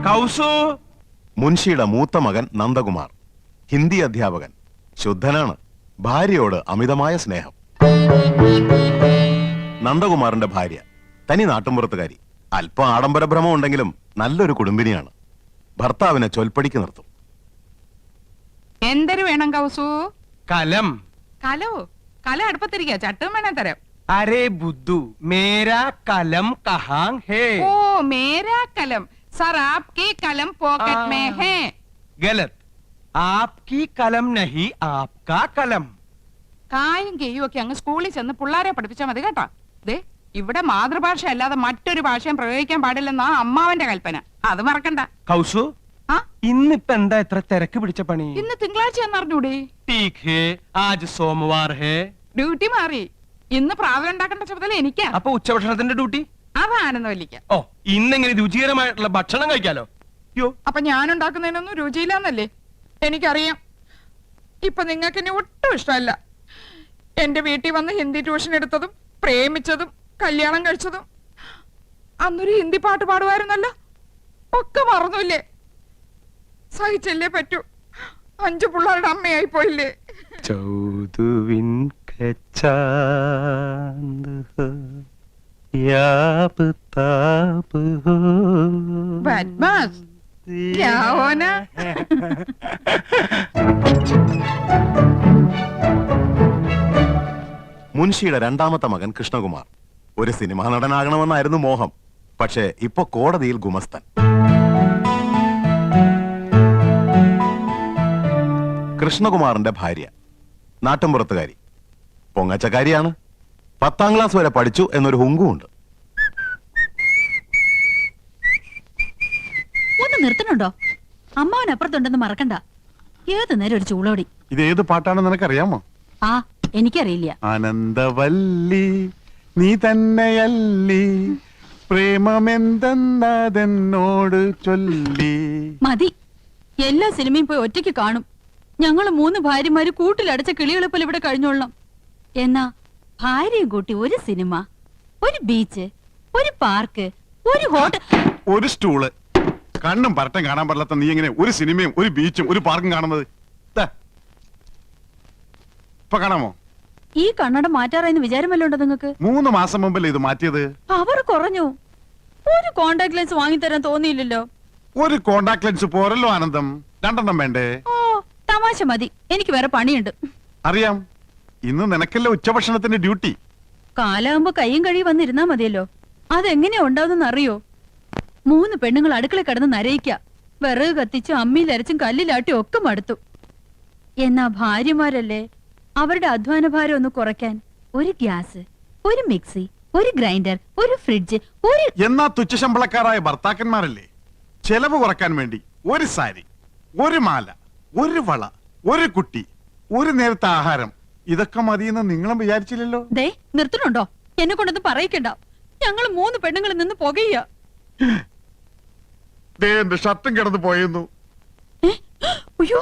കൗസു. മുൻഷിയുടെ മൂത്ത മകൻ നന്ദകുമാർ, ഹിന്ദി അധ്യാപകൻ, ശുദ്ധനാണ്, ഭാര്യയോട് അമിതമായ സ്നേഹം. നന്ദകുമാറിന്റെ ഭാര്യ തനി നാട്ടുമ്പുറത്തുകാരി, അല്പം ആഡംബര ഭ്രമം ഉണ്ടെങ്കിലും നല്ലൊരു കുടുംബിനിയാണ്. ഭർത്താവിനെ ചൊൽപ്പടിക്ക് നിർത്തും. എന്തൊരു വേണം കൗസു? കലം. കലോ? കല അടുപ്പത്തിരിക്കുക, ചട്ടും വേണം തരാം. അരേ ബുദ്ധു, മേരാ കലം കഹാം ഹേ? ഓ, മേരാ കലം. സർ, ആപ്കി കലം പോക്കറ്റ് മേ ഹേ. ഗലത്. ആപ്കി കലം നഹി, ആപ്കാ കലം. കായും കെയ്യും ഒക്കെ അങ്ങ് സ്കൂളിൽ ചെന്ന് പിള്ളാരെ പഠിപ്പിച്ചാൽ മതി കേട്ടോ. ദേ, ഇവിടെ മാതൃഭാഷ അല്ലാതെ മറ്റൊരു ഭാഷയും പ്രയോഗിക്കാൻ പാടില്ലെന്നാ അമ്മാവന്റെ കൽപ്പന. അത് മറക്കണ്ട. കൗസു, ഇന്നിപ്പ എന്താ ഇത്ര തിരക്ക് പിടിച്ച പണി? ഇന്ന് തിങ്കളാഴ്ച എന്നറിഞ്ഞൂടെ? ठीक है, आज सोमवार है. ഡ്യൂട്ടി മാറി. ഇന്ന് പ്രാവൽ ഉണ്ടാക്കേണ്ട ചുമതല എനിക്കാ. അപ്പൊ ഉച്ചഭക്ഷണത്തിന്റെ ഡ്യൂട്ടി? അതാണെന്ന് വലിക്ക. ഓ, ഇന്നെങ്ങനെ രുചികരമായിട്ടുള്ള ഭക്ഷണം കഴിക്കാലോ. യോ, അപ്പൊ ഞാൻ ഉണ്ടാക്കുന്നതിനൊന്നും രുചിയില്ലാന്നല്ലേ? എനിക്കറിയാം. ഇപ്പൊ നിങ്ങൾക്ക് എന്നെ ഒട്ടും ഇഷ്ടമല്ല. എന്റെ വീട്ടിൽ വന്ന് ഹിന്ദി ട്യൂഷൻ എടുത്തതും പ്രേമിച്ചതും കല്യാണം കഴിച്ചതും അന്നൊരു ഹിന്ദി പാട്ട് പാടുമായിരുന്നല്ലോ, ഒക്കെ മറന്നുല്ലേ? സഹിച്ചല്ലേ പറ്റൂ. 5 പിള്ളേരുടെ അമ്മയായി പോയില്ലേ? ചൗദുവിൻ കച്ചാന്ത് ഹോ യാബ് താബ് ഹോ. ബദ്മാസ്, ക്യാ ഹോനാ? മുൻഷിയുടെ രണ്ടാമത്തെ മകൻ കൃഷ്ണകുമാർ ഒരു സിനിമാ നടനാകണമെന്നായിരുന്നു മോഹം. പക്ഷേ ഇപ്പൊ കോടതിയിൽ ഗുമസ്തൻ. കൃഷ്ണകുമാറിന്റെ ഭാര്യ നാട്ടുംപുറത്തുകാരി, പൊങ്ങച്ചക്കാരിയാണ്. 10ാം ക്ലാസ് വരെ പഠിച്ചു എന്നൊരു ഹുങ്കുമുണ്ട്. ഒന്ന് നിർത്തണുണ്ടോ? അമ്മാവനപ്പുറത്തുണ്ടെന്ന് മറക്കണ്ട. ഏത് നേരം ഒരു ചൂളോടി. ഇത് ഏത് പാട്ടാണെന്ന് നിനക്കറിയാമോ? ആ, എനിക്കറിയില്ല. ആനന്ദവല്ലി നീ തന്നെയല്ലി, പ്രേമമെന്തെന്നതെന്നോട് ചൊല്ലി. മതി. എല്ലാ സിനിമയും പോയി ഒറ്റയ്ക്ക് കാണും. ഞങ്ങൾ 3 ഭാര്യമാര് കൂട്ടിലടച്ച കിളികളെ പോലെ ഇവിടെ കഴിഞ്ഞോളാം. എന്നാ ഭാര്യയും കൂട്ടി ഒരു സിനിമ, ഒരു ബീച്ച്, ഒരു പാർക്ക്, ഒരു ഹോട്ടൽ, ഒരു സ്റ്റൂള്. കണ്ണും പരട്ടം കാണാൻ പാടില്ലാത്ത നീ എങ്ങനെ ഒരു സിനിമയും ഒരു ബീച്ചും ഒരു പാർക്കും കാണുന്നത്? ഇപ്പൊ കാണാമോ? ഈ കണ്ണട മാറ്റാറായെന്ന് വിചാരമല്ലോണ്ടോ നിങ്ങൾക്ക്? 3 മാസം മുമ്പല്ലേ ഇത് മാറ്റിയത്? അവർ കുറഞ്ഞു. ഒരു കോണ്ടാക്ട് ലെൻസ് വാങ്ങിത്തരാൻ തോന്നിയില്ലല്ലോ. ഒരു കോണ്ടാക്ട് ലെൻസ് പോരല്ലോ ആനന്ദം, 2 വേണ്ടേ? ഓ, തമാശ മതി. എനിക്ക് വേറെ പണിയുണ്ട്. അറിയാം, ഇന്ന് നിനക്കല്ലേ ഉച്ചഭക്ഷണത്തിന്റെ ഡ്യൂട്ടി. കാലാകുമ്പോ കയ്യും കഴി വന്നിരുന്നാ മതിയല്ലോ. അതെങ്ങനെയാ ഉണ്ടാവുന്ന അറിയോ? 3 പെണ്ണുങ്ങൾ അടുക്കള കിടന്ന് നരയിക്ക. വിറക് കത്തിച്ചും അമ്മിയിൽ അരച്ചും കല്ലിലാട്ടിയും ഒക്കെ മടുത്തു. എന്നാ ഭാര്യമാരല്ലേ, അവരുടെ അധ്വാന ഭാരം ഒന്ന് കുറയ്ക്കാൻ ഒരു ഗ്യാസ്, ഒരു മിക്സി, ഒരു ഗ്രൈൻഡർ, ഒരു ഫ്രിഡ്ജ്, ഒരു... എന്നാ തുച്ഛശമ്പളക്കാരായ ഭർത്താക്കന്മാരല്ലേ ചെലവ് കുറക്കാൻ വേണ്ടി ഒരു സാരി, ഒരു മാല, ഒരു വള, ഒരു കുട്ടി, ഒരു നേരത്തെ ആഹാരം, ഇതൊക്കെ മതിയെന്ന് നിങ്ങളും വിചാരിച്ചില്ലല്ലോ. ദേ, നിർത്തണുണ്ടോ? എന്നെ കൊണ്ടൊന്നും പറയിക്കണ്ട. ഞങ്ങൾ 3 പെണ്ണുങ്ങളിൽ നിന്ന് പുകയ്യ. എന്റെ ഷർട്ടും കിടന്ന് പോയിരുന്നു. അയ്യോ,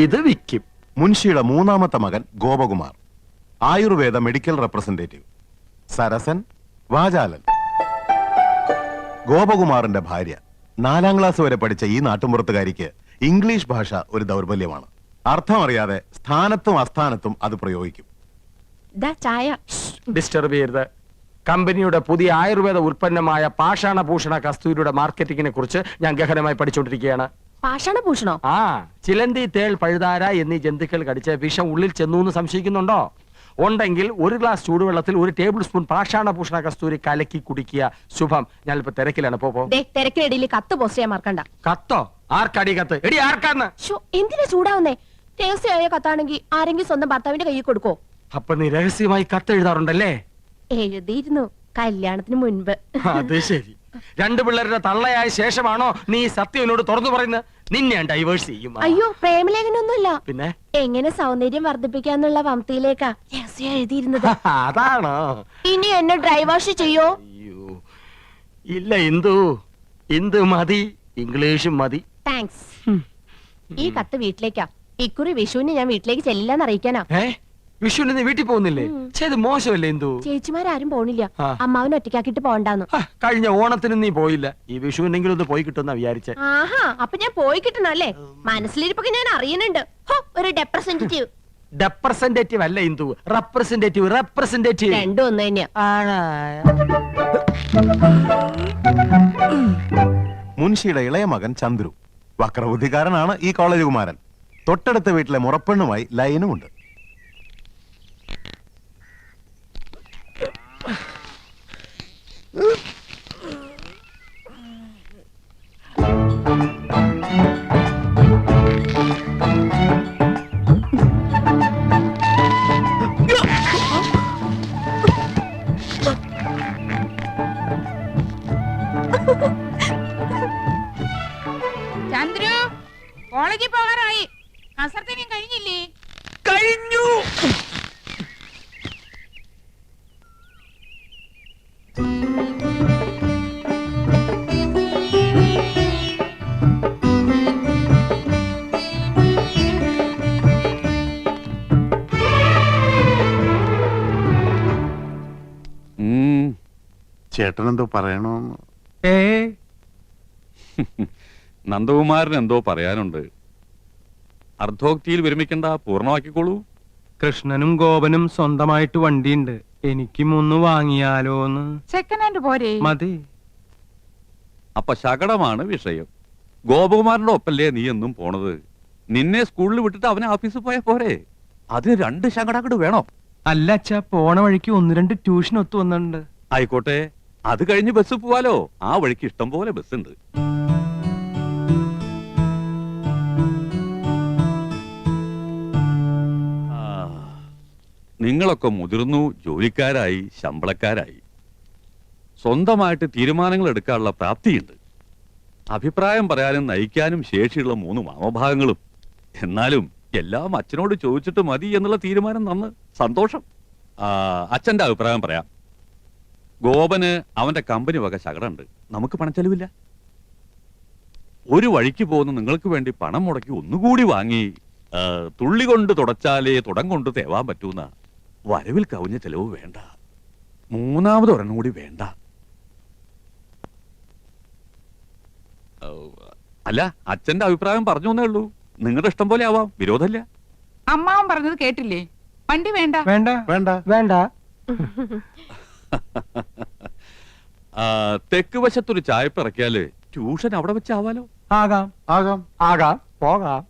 ഇത് വിക്കും. മുൻഷിയുടെ 3ാമത്തെ മകൻ ഗോപകുമാർ, ആയുർവേദ മെഡിക്കൽ റെപ്രസെന്റേറ്റീവ്, സരസൻ, വാചാലൻ. ഗോപകുമാറിന്റെ ഭാര്യ 4ാം ക്ലാസ് വരെ പഠിച്ച ഈ നാട്ടുമ്പുറത്തുകാരിക്ക് ഇംഗ്ലീഷ് ഭാഷ ഒരു ദൗർബല്യമാണ്. അർത്ഥമറിയാതെ സ്ഥാനത്തും അസ്ഥാനത്തും അത് പ്രയോഗിക്കും. ഡിസ്റ്റർബ് ചെയ്യരുത്. കമ്പനിയുടെ പുതിയ ആയുർവേദ ഉൽപ്പന്നമായ പാഷാണഭൂഷണ കസ്തൂരിയുടെ മാർക്കറ്റിംഗിനെ കുറിച്ച് ഞാൻ ഗഹനമായി പഠിച്ചുകൊണ്ടിരിക്കുകയാണ്. പാഷാണഭൂഷണോ? ആ, ചിലന്തി, തേൾ, പഴുതാര എന്നീ ജന്തുക്കൾ കടിച്ച് വിഷം ഉള്ളിൽ ചെന്നു എന്ന് സംശയിക്കുന്നുണ്ടോ? ഉണ്ടെങ്കിൽ 1 ഗ്ലാസ് ചൂടുവെള്ളത്തിൽ 1 ടേബിൾ സ്പൂൺ പാഷാണഭൂഷണ കസ്തൂരി കലക്കി കുടിക്കുക. ശുഭം. ഞാനിപ്പോ തിരക്കിലാണ്. തിരക്കിനിടയിൽ കത്ത് പോസ്റ്റ് ചെയ്യാൻ മറക്കണ്ട. കത്തോ? ആർക്കടി കത്ത്? എടി, ആർക്കാന്ന്? എന്തിനാ ചൂടാവുന്നേ? രഹസ്യമായ കത്താണെങ്കിൽ ആരെങ്കിലും സ്വന്തം ഭർത്താവിന്റെ കയ്യിൽ കൊടുക്കോ? അപ്പൊ നീ രഹസ്യമായി കത്ത് എഴുതാറുണ്ടല്ലേ? എഴുതിയിരുന്നു, കല്യാണത്തിന് മുൻപ്. അത് ശരി. 2 പിള്ളേരുടെ തള്ളയായ ശേഷമാണോ നീ സത്യം എന്നോട് തുറന്നു പറയുന്നത്? നിന്നെ ഡൈവേഴ്സ് ചെയ്യും. അയ്യോ, പ്രേമലേഖനൊന്നുമില്ല. പിന്നെ എങ്ങനെ സൗന്ദര്യം വർദ്ധിപ്പിക്കാന്നുള്ള വംതിയിലേക്കാ രഹസ്യം എഴുതിയിരുന്നത്. അതാണോ? ഇനി എന്നെ ഡ്രൈവേഴ്സ് ചെയ്യോ? അയ്യോ ഇല്ല, ഇന്ദു മതി, ഇംഗ്ലീഷും മതി. താങ്ക്സ്. ഈ കത്ത് വീട്ടിലേക്കാ. ഇക്കുറി വിഷുവിന് ഞാൻ വീട്ടിലേക്ക് ചെല്ലില്ലെന്ന് അറിയിക്കാനാ. വിഷുവിന് നീ വീട്ടിൽ പോകുന്നില്ലേ? ചെയ്ത് മോശമല്ലേ എന്തു? ചേച്ചിമാരും പോണില്ല, ആ. അമ്മാവനെ ഒറ്റയ്ക്കാക്കിട്ട് പോണ്ടാന്ന്. കഴിഞ്ഞ ഓണത്തിനും നീ പോയില്ല. ഈ വിഷുവിനെങ്കിലും ഒന്ന് പോയി കിട്ടുമെന്നാ വിചാരിച്ചേ. ആഹാ, അപ്പൊ ഞാൻ പോയി കിട്ടണല്ലേ? മനസ്സിലിരിപ്പൊക്കെ ഞാൻ അറിയുന്നുണ്ട്. ഹോ, ഒരു റെപ്രസെന്റേറ്റീവ്. റെപ്രസെന്റേറ്റീവ് അല്ല ഇന്ദു, റെപ്രസെന്റേറ്റീവ്. റെപ്രസെന്റേറ്റീവ് രണ്ടും ഒന്ന് തന്നെയാ. മുൻഷിയുടെ ഇളയ മകൻ ചന്ദ്രു വക്രബുദ്ധിക്കാരനാണ്. ഈ കോളേജ് കുമാരൻ. തൊട്ടടുത്ത വീട്ടിലെ മുറപ്പെണ്ണുമായി ലൈനുമുണ്ട്. ചന്ദ്രു, കോളേജിൽ പോകാറായി. കസർത്തിനും കഴിഞ്ഞില്ലേ? കഴിഞ്ഞു. ചേട്ടനെന്തോ പറയണോന്ന്? നന്ദകുമാരൻ എന്തോ പറയാനുണ്ട്. അർദ്ധോക്തിയിൽ വിരമിക്കണ്ട, പൂർണ്ണമാക്കിക്കോളൂ. കൃഷ്ണനും ഗോപനും സ്വന്തമായിട്ട് വണ്ടിയുണ്ട്. എനിക്കും ഒന്ന് വാങ്ങിയാലോന്ന്. സെക്കൻഡ് ഹാൻഡ് പോരെ? മതി. അപ്പൊ ശകടമാണ് വിഷയം. ഗോപകുമാരന്റെ ഒപ്പല്ലേ നീ എന്നും പോണത്? നിന്നെ സ്കൂളിൽ വിട്ടിട്ട് അവനെ ഓഫീസിൽ പോയാ പോരെ? അതിന് 2 ശകടാക്കട് വേണോ? അല്ല അച്ഛാ, പോണ വഴിക്ക് 1-2 ട്യൂഷൻ ഒത്തു വന്നിട്ടുണ്ട്. ആയിക്കോട്ടെ, അത് കഴിഞ്ഞ് ബസ് പോവാലോ. ആ വഴിക്ക് ഇഷ്ടം പോലെ ബസ് ഉണ്ട്. നിങ്ങളൊക്കെ മുതിർന്നു, ജോലിക്കാരായി, ശമ്പളക്കാരായി. സ്വന്തമായിട്ട് തീരുമാനങ്ങൾ എടുക്കാനുള്ള പ്രാപ്തിയുണ്ട്. അഭിപ്രായം പറയാനും നയിക്കാനും ശേഷിയുള്ള 3 മാമഭാഗങ്ങളും. എന്നാലും എല്ലാം അച്ഛനോട് ചോദിച്ചിട്ട് മതി എന്നുള്ള തീരുമാനം നന്ന്. സന്തോഷം. അച്ഛന്റെ അഭിപ്രായം പറയാം. ഗോപന് അവന്റെ കമ്പനി വക ശകടുണ്ട്. നമുക്ക് പണച്ചെലവില്ല. ഒരു വഴിക്ക് പോകുന്ന നിങ്ങൾക്ക് വേണ്ടി പണം മുടക്കി ഒന്നുകൂടി വാങ്ങി തുള്ളി കൊണ്ട് തുടച്ചാലേ തുടം കൊണ്ട് തേവാൻ പറ്റൂന്ന വരവിൽ കവിഞ്ഞ ചെലവ് വേണ്ട. 3ാമത് ഒരെണ്ണം കൂടി വേണ്ട. അല്ല, അച്ഛന്റെ അഭിപ്രായം പറഞ്ഞു എന്നേ ഉള്ളൂ. നിങ്ങളുടെ ഇഷ്ടം പോലെ ആവാം, വിരോധമില്ല. അമ്മാവൻ പറഞ്ഞത് കേട്ടില്ലേ? വണ്ടി വേണ്ട. വേണ്ട വേണ്ട വേണ്ട. തെക്ക് വശത്തൊരു ചായപ്പ് ഇറക്കിയാല് ട്യൂഷൻ അവിടെ വെച്ചാവാലോ. ആകാം. ആകാം. ആകാം, പോകാം.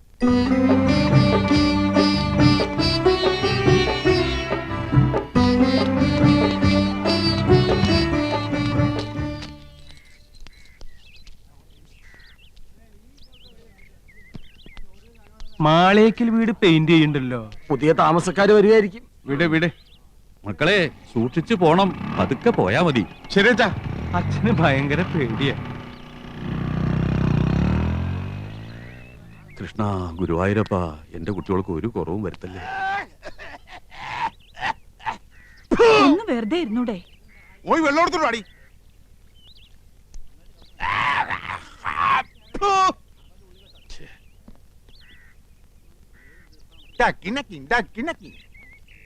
മാളേക്കൽ വീട് പെയിന്റ് ചെയ്യണ്ടല്ലോ. പുതിയ താമസക്കാര് വരുമായിരിക്കും. വിട് വിട്. മക്കളെ, സൂക്ഷിച്ചു പോണം. പതുക്കെ പോയാ മതി. ശരിയച്ചാ. അച്ഛന് ഭയങ്കര പേടിയാ. കൃഷ്ണ ഗുരുവായൂരപ്പ, എന്റെ കുട്ടികൾക്ക് ഒരു കുറവും വരുത്തല്ലേ. ഒന്ന് വെറുതെ ഇരുന്നൂടെ? പോയി വെള്ളം എടുത്തിട്ട് വാടി.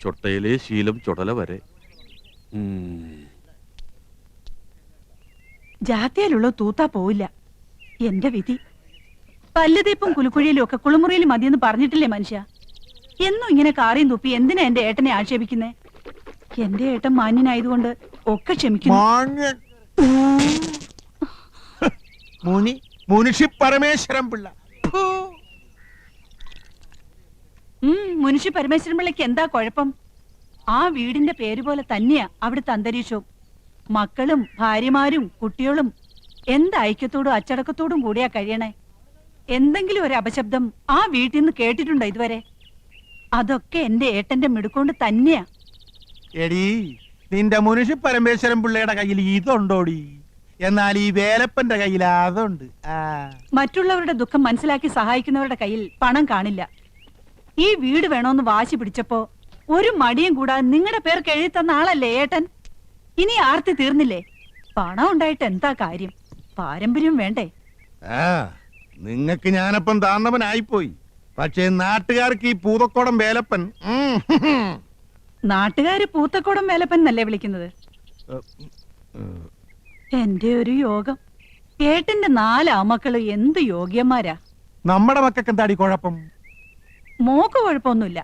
ചൊട്ടയിലെ ശീലം ചുടല വരെ. ജാത്തിയാലുള്ള തൂത്താ പോവില്ല. എന്റെ വിധി. പല്ലുതീപ്പും കുലുക്കുഴിയിലും ഒക്കെ കുളിമുറിയിലും മതിയെന്ന് പറഞ്ഞിട്ടില്ലേ മനുഷ്യ? എന്നും ഇങ്ങനെ കാറിയും തുപ്പി എന്തിനാ എന്റെ ഏട്ടനെ ആക്ഷേപിക്കുന്നേ? എന്റെ ഏട്ടൻ മാന്യനായതുകൊണ്ട് ഒക്കെ ക്ഷമിക്കുന്നു. മുനിഷി പരമേശ്വരൻ പിള്ള. മുനിഷി പരമേശ്വരൻ പിള്ളയ്ക്ക് എന്താ കുഴപ്പം? ആ വീടിന്റെ പേര് പോലെ തന്നെയാ അവിടുത്തെ അന്തരീക്ഷവും. മക്കളും ഭാര്യമാരും കുട്ടികളും എന്ത് ഐക്യത്തോടും അച്ചടക്കത്തോടും കൂടിയാ കഴിയണേ. എന്തെങ്കിലും ഒരു അപശബ്ദം ആ വീട്ടിൽ നിന്ന് കേട്ടിട്ടുണ്ടോ ഇതുവരെ? അതൊക്കെ എന്റെ ഏട്ടന്റെ മിടുക്കൊണ്ട് തന്നെയാ. എടീ, നിന്റെ മുനിഷി പരമേശ്വരൻ പിള്ളയുടെ കയ്യിൽ ഇതുണ്ടോടി? എന്നാൽ ഈ വേലപ്പന്റെ കയ്യിൽ അതുണ്ട്. മറ്റുള്ളവരുടെ ദുഃഖം മനസ്സിലാക്കി സഹായിക്കുന്നവരുടെ കയ്യിൽ പണം കാണില്ല. ഈ വീട് വേണോന്ന് വാശി പിടിച്ചപ്പോ ഒരു മടിയും കൂടാതെ നിങ്ങളുടെ പേർക്ക് എഴുതി തന്ന ആളല്ലേ ഏട്ടൻ? ഇനി ആർത്തി തീർന്നില്ലേ? പണം ഉണ്ടായിട്ട് എന്താ കാര്യം? പാരമ്പര്യം വേണ്ടേ? നിങ്ങക്ക് ഞാനപ്പം താന്നവനായിപ്പോയി. പക്ഷേ നാട്ടുകാർക്ക് ഈ പൂതക്കോടം വേലപ്പൻ നാട്ടുകാര് പൂത്തക്കോടം വേലപ്പൻ എന്നല്ലേ വിളിക്കുന്നത്? എന്റെ ഒരു യോഗം. ഏട്ടന്റെ 4 ആമക്കള് എന്ത് യോഗ്യന്മാരാ. നമ്മുടെ മക്കൾക്ക് എന്താടി കുഴപ്പം? മോക്ക് കുഴപ്പമൊന്നുമില്ല.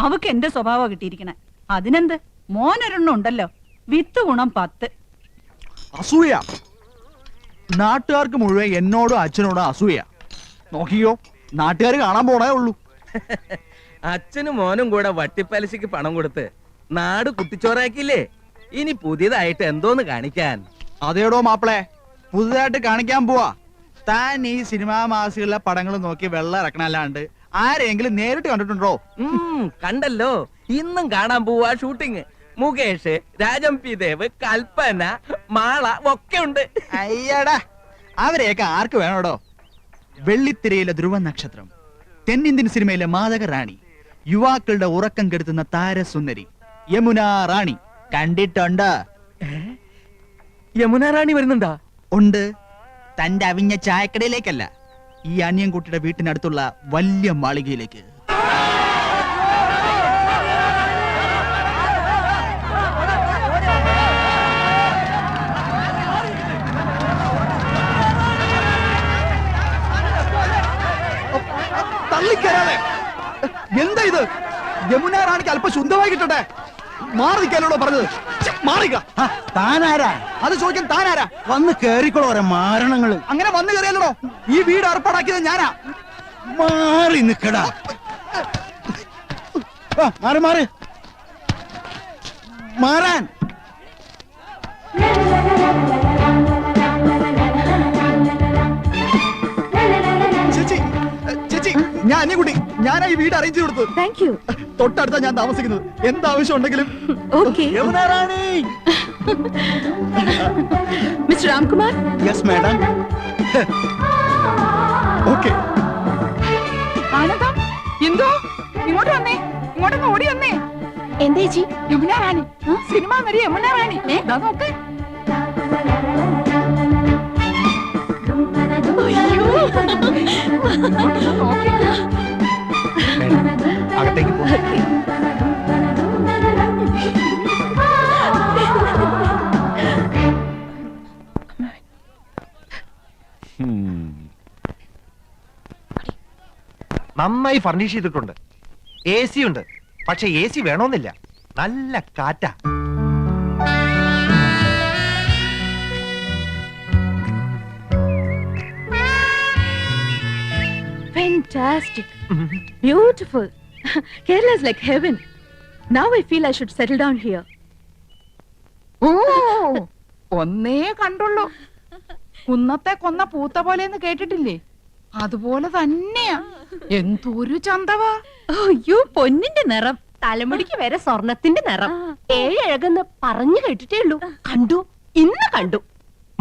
അവക്ക് എന്റെ സ്വഭാവം കിട്ടിയിരിക്കണേ. അതിനെന്ത്, മോനൊരെണ്ണം ഉണ്ടല്ലോ, വിത്ത് ഗുണം 10. അസൂയ. നാട്ടുകാർക്ക് മുഴുവൻ എന്നോടും അച്ഛനോടും അസൂയ. നോക്കിയോ, നാട്ടുകാർ കാണാൻ പോണേ ഉള്ളൂ. അച്ഛനും മോനും കൂടെ വട്ടിപ്പലിശക്ക് പണം കൊടുത്ത് നാട് കുട്ടിച്ചോറാക്കിയില്ലേ? ഇനി പുതിയതായിട്ട് എന്തോന്ന് കാണിക്കാൻ? അതേടോ മാപ്പിളെ, പുതുതായിട്ട് കാണിക്കാൻ പോവാ. താൻ ഈ സിനിമാ മാസികളിലെ പടങ്ങൾ നോക്കി വെള്ളം ഇറക്കണല്ലാണ്ട് ആരെങ്കിലും നേരിട്ട് കണ്ടിട്ടുണ്ടോ? കണ്ടല്ലോ, ഇന്നും കാണാൻ പോവാ ഷൂട്ടിങ്. മുകേഷ്, രാജം പി ദേവ്, കൽപ്പന, മാള ഒക്കെ ഉണ്ട്. അയ്യടാ, അവരെയൊക്കെ ആർക്ക് വേണോടോ? വെള്ളിത്തിരയിലെ ധ്രുവ നക്ഷത്രം, തെന്നിന്ത്യൻ സിനിമയിലെ മാതക റാണി, യുവാക്കളുടെ ഉറക്കം കെടുത്തുന്ന താരസുന്ദരി യമുന റാണി കണ്ടിട്ടുണ്ട്? യമുന റാണി വരുന്നുണ്ടാ? ഉണ്ട്. തന്റെ അവിഞ്ഞ ചായക്കടയിലേക്കല്ല, ഈ അനിയൻകുട്ടിയുടെ വീട്ടിനടുത്തുള്ള വലിയ മാളികയിലേക്ക്. തള്ളിക്കരാതെ. എന്താ ഇത്? യമുന റാണിക്ക് അല്പം ശുദ്ധമായി കിട്ടട്ടെ. മാറിക്കാനോടോ പറഞ്ഞത്? മാറിക്ക. താനാരാ? അത് ചോദിക്കാൻ താനാരാ? വന്ന് കേറിക്കോളോ ഓരോ മാരണങ്ങള്. അങ്ങനെ വന്നു കയറിയല്ലോ. ഈ വീട് ഏർപ്പാടാക്കിയത് ഞാനാ. മാറി നിക്കടാ. മാറി മാറി മാറാൻ. ചേച്ചി, ചേച്ചി, ഞാൻ അനിയൻകുട്ടി. ഞാനാ ഈ വീട് അറേഞ്ച് കൊടുത്തത്. Thank you. തൊട്ടടുത്താ ഞാൻ താമസിക്കുന്നത്. എന്താവശ്യം ഉണ്ടെങ്കിലും. Okay. Yamuna Rani. Mister Ramkumar. Yes madam. Okay. ആനന്ദം, എന്തോ ഇങ്ങോട്ട് വന്നേ, ഇങ്ങോട്ടൊന്ന് ഓടി വന്നേ. എന്താ ചേച്ചി? യമുന റാണി, സിനിമ നടി യമുന റാണി. ദാ നോക്ക്. അയ്യോ. ഇങ്ങോട്ടൊന്ന് നോക്ക്. അകത്തേക്ക് പോ. നന്നായി ഫർണിഷ് ചെയ്തിട്ടുണ്ട്. AC ഉണ്ട്, പക്ഷെ AC വേണമെന്നില്ല. നല്ല കാറ്റാ. Fantastic. Beautiful. Kerala is like heaven. Now I feel I should settle down here. ഓ, ഒന്നേ കണ്ടുള്ളൂ. കുന്നത്തെ കൊന്ന പൂത്ത പോലെന്ന് കേട്ടിട്ടില്ലേ? അതുപോലെ തന്നെയാ. എന്തൊരു ചന്തവാ. അയ്യോ, പൊന്നിന്റെ നിറം. തലമുടിക്ക് വരെ സ്വർണത്തിന്റെ നിറം. 7 അഴകെന്ന് പറഞ്ഞു കേട്ടിട്ടേ ഉള്ളൂ. കണ്ടു, ഇന്ന് കണ്ടു.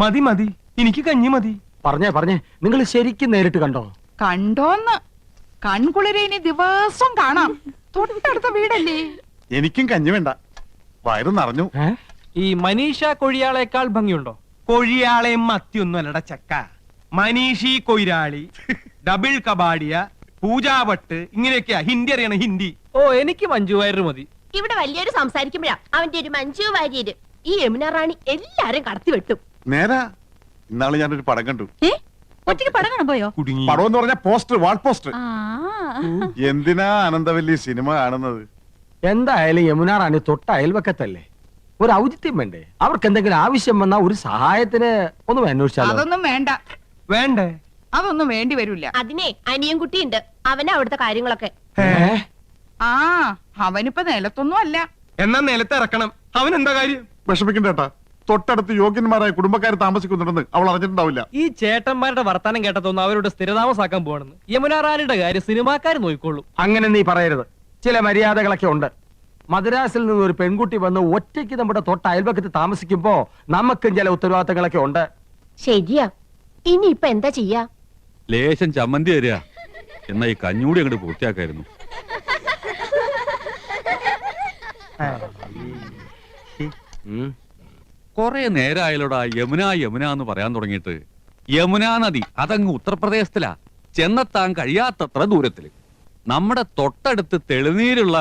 മതി മതി, എനിക്ക് കഞ്ഞി മതി. പറഞ്ഞേ നിങ്ങൾ ശരിക്കും നേരിട്ട് കണ്ടോ? കണ്ടോന്ന്? കൺകുളിരെ ഇനി ദിവസം കാണാം. തൊട്ടടുത്ത വീടല്ലേ? എനിക്കും കഞ്ഞി വേണ്ട, വയറ് നിറഞ്ഞു. ഈ മനീഷ കൊഴിയാളേക്കാൾ ഭംഗിയുണ്ടോ? കൊഴിയാളെയും മത്തിയൊന്നും അല്ലട ചക്ക. മനീഷി കൊയിരാളി, ഡബിൾ കബാഡിയ, പൂജാഭട്ട്, ഇങ്ങനെയൊക്കെയാ ഹിന്ദി അറിയണം, ഹിന്ദി. ഓ, എനിക്ക് മഞ്ജു വാര്യർ മതി. ഇവിടെ വലിയൊരു സംസാരിക്കുമ്പോഴാ അവന്റെ ഒരു മഞ്ജു വാര്യര്. ഈ യമുന റാണി എല്ലാരും കടത്തി വെട്ടും. നേരാ, ഇന്നാള് ഞാനൊരു പടം കണ്ടു. ഒറ്റയ്ക്ക് പടം കാണാൻ പോയോ? കുടുങ്ങി. പടം എന്ന് പറഞ്ഞ പോസ്റ്റർ, വാൾ പോസ്റ്റർ. ആ. എന്തിനാ ആനന്ദവല്ലി സിനിമ കാണുന്നത്? എന്തായാലും യമുന റാണി തൊട്ട അയൽവക്കത്തല്ലേ, ഒരു ഔചിത്യം വേണ്ടേ? അവർക്ക് എന്തെങ്കിലും ആവശ്യം വന്നാ ഒരു സഹായത്തിന് ഒന്നും അന്വേഷിച്ചാലോ? അതൊന്നും വേണ്ട. വേണ്ടേ? അതൊന്നും വേണ്ടി വരൂല. അതിനെ അനിയൻകുട്ടിയുണ്ട്, അവനാ അവിടുത്തെ കാര്യങ്ങളൊക്കെ. ആ, അവനിപ്പോ നിലത്തൊന്നും അല്ല. എന്നാ നിലത്ത് ഇറക്കണം. അവൻ എന്താ കാര്യം? വിഷമിക്കണ്ടേട്ടാ, തൊട്ടടുത്ത് യോഗ്യന്മാരായ കുടുംബക്കാർ താമസിക്കുന്നുണ്ടെന്ന് അവൾ അറിഞ്ഞിട്ടുണ്ടാവില്ല. ഈ ചേട്ടന്മാരുടെ വർത്താനം കേട്ടതൊന്നും അവരോട് സ്ഥിരതാമസാക്കാൻ പോവാണെന്ന്. യമുന റാണിയുടെ കാര്യം സിനിമാക്കാർ നോക്കിക്കോളൂ. അങ്ങനെ നീ പറയരുത്. ചില മര്യാദകളൊക്കെ ഉണ്ട്. മദ്രാസിൽ നിന്ന് ഒരു പെൺകുട്ടി വന്ന് ഒറ്റയ്ക്ക് നമ്മുടെ തൊട്ട അയൽപക്കത്ത് താമസിക്കുമ്പോ നമുക്കും ചില ഉത്തരവാദിത്തങ്ങളൊക്കെ ഉണ്ട്. ശരിയാ. ഇനിയിപ്പൊ എന്താ ചെയ്യാ? ലേശം ചമ്മന്തി തരിക. എന്നാ ഈ കഞ്ഞൂടി അങ്ങോട്ട് പൂർത്തിയാക്കായിരുന്നു. കൊറേ നേരമായാലോടാ യമുന യമുന എന്ന് പറയാൻ തുടങ്ങിയിട്ട്. യമുനാ നദി അതങ്ങ് ഉത്തർപ്രദേശത്തിലാ, ചെന്നെത്താൻ കഴിയാത്തത്ര ദൂരത്തില്. നമ്മുടെ തൊട്ടടുത്ത് തെളിനീരുള്ള